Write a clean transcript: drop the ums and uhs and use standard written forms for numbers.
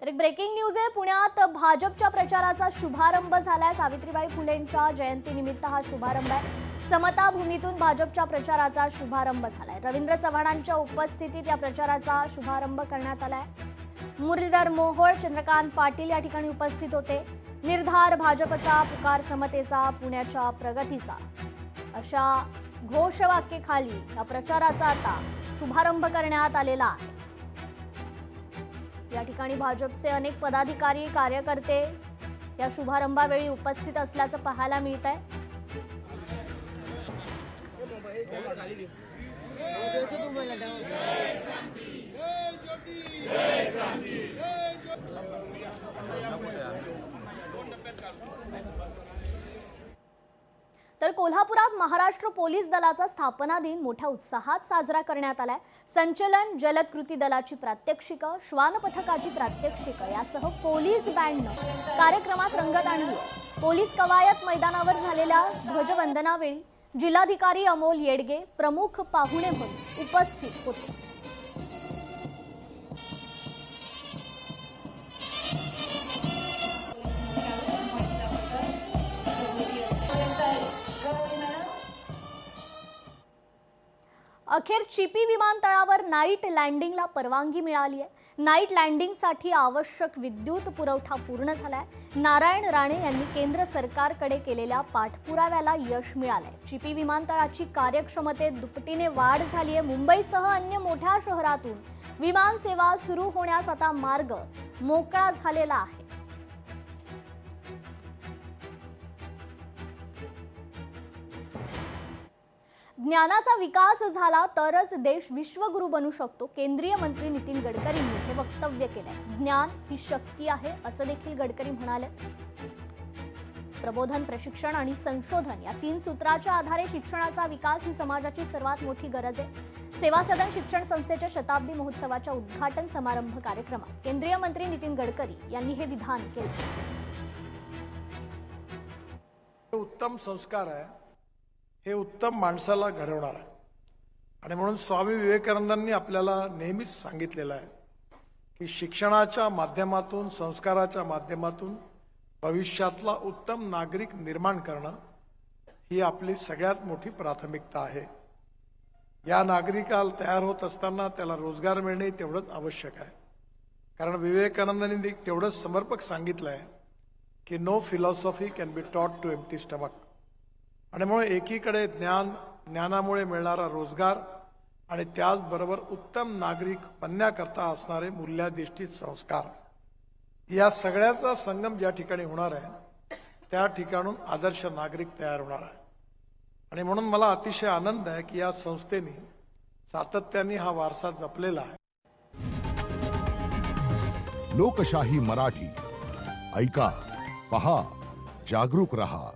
तर एक breaking news आहे। पुण्यात भाजपच्या प्रचाराचा शुभारंभ झालाय। सावित्रीबाई फुलेंच्या जयंतीनिमित्त हा शुभारंभ आहे। समता भूमीतून भाजपच्या प्रचाराचा शुभारंभ झालाय। रवींद्र चव्हाणांच्या उपस्थितीत या प्रचाराचा शुभारंभ करण्यात आलाय। मुरलीधर मोहोळ, चंद्रकांत पाटील या ठिकाणी उपस्थित होते। निर्धार भाजपचा, पुकार समतेचा, पुण्याच्या प्रगतीचा अशा घोषवाक्याखाली या प्रचाराचा आता शुभारंभ करण्यात आलेला आहे। या ठिकाणी भाजपचे अनेक पदाधिकारी, कार्यकर्ते या शुभारंभावेळी उपस्थित असल्याचं पाहायला मिळत आहे। तर कोल्हापुरात महाराष्ट्र पोलीस दलाचा स्थापना दिन मोठ्या उत्साहात साजरा करण्यात आलाय। संचलन, जलद कृती दलाची प्रात्यक्षिक, श्वान पथकाची प्रात्यक्षिक यासह पोलीस बँडनं कार्यक्रमात रंगत आणली। पोलीस कवायत मैदानावर झालेल्या ध्वजवंदनावेळी जिल्हाधिकारी अमोल येडगे प्रमुख पाहुणे म्हणून उपस्थित होते। अखेर चिपी विमानतळावर नाईट लँडिंगला परवानगी मिळाली आहे। नाईट लँडिंगसाठी आवश्यक विद्युत पुरवठा पूर्ण झालाय। नारायण राणे यांनी केंद्र सरकारकडे केलेल्या पाठपुराव्याला यश मिळालंय। चिपी विमानतळाची कार्यक्षमतेत दुपटीने वाढ झाली आहे। मुंबईसह अन्य मोठ्या शहरातून विमान सेवा सुरू होण्यास आता मार्ग मोकळा झालेला आहे। ज्ञानाचा विकास झाला तरच देश विश्वगुरू बनू शकतो। केंद्रीय मंत्री नितीन गडकरींनी हे वक्तव्य केलंय। ज्ञान ही शक्ती आहे असं देखील गडकरी म्हणाले। प्रबोधन, प्रशिक्षण आणि संशोधन या 3 सूत्राच्या आधारे शिक्षणाचा विकास ही समाजाची सर्वात मोठी गरज आहे। सेवा सदन शिक्षण संस्थेच्या शताब्दी महोत्सवाच्या उद्घाटन समारंभ कार्यक्रमात केंद्रीय मंत्री नितीन गडकरी यांनी हे विधान केले। उत्तम संस्कार आहे, हे उत्तम माणसाला घडवणार आहे। आणि म्हणून स्वामी विवेकानंदांनी आपल्याला नेहमीच सांगितलेलं आहे की शिक्षणाच्या माध्यमातून, संस्काराच्या माध्यमातून भविष्यातला उत्तम नागरिक निर्माण करणं ही आपली सगळ्यात मोठी प्राथमिकता आहे। या नागरिकाला तयार होत असताना त्याला रोजगार मिळणे तेवढंच आवश्यक आहे। कारण विवेकानंदांनी तेवढंच समर्पक सांगितलं आहे की no philosophy can be taught to empty stomach. आणि म्हणून एकीकडे ज्ञानामुळे मिळणारा रोजगार आणि त्याचबरोबर उत्तम नागरिक बनण्याकरता असणारे मूल्याधिष्ठित संस्कार, या सगळ्याचा संगम ज्या ठिकाणी होणार आहे त्या ठिकाणून आदर्श नागरिक तयार होणार आहे। आणि म्हणून मला अतिशय आनंद आहे की या संस्थेने सातत्याने हा वारसा जपलेला आहे। लोकशाही मराठी ऐका, पहा, जागरूक रहा।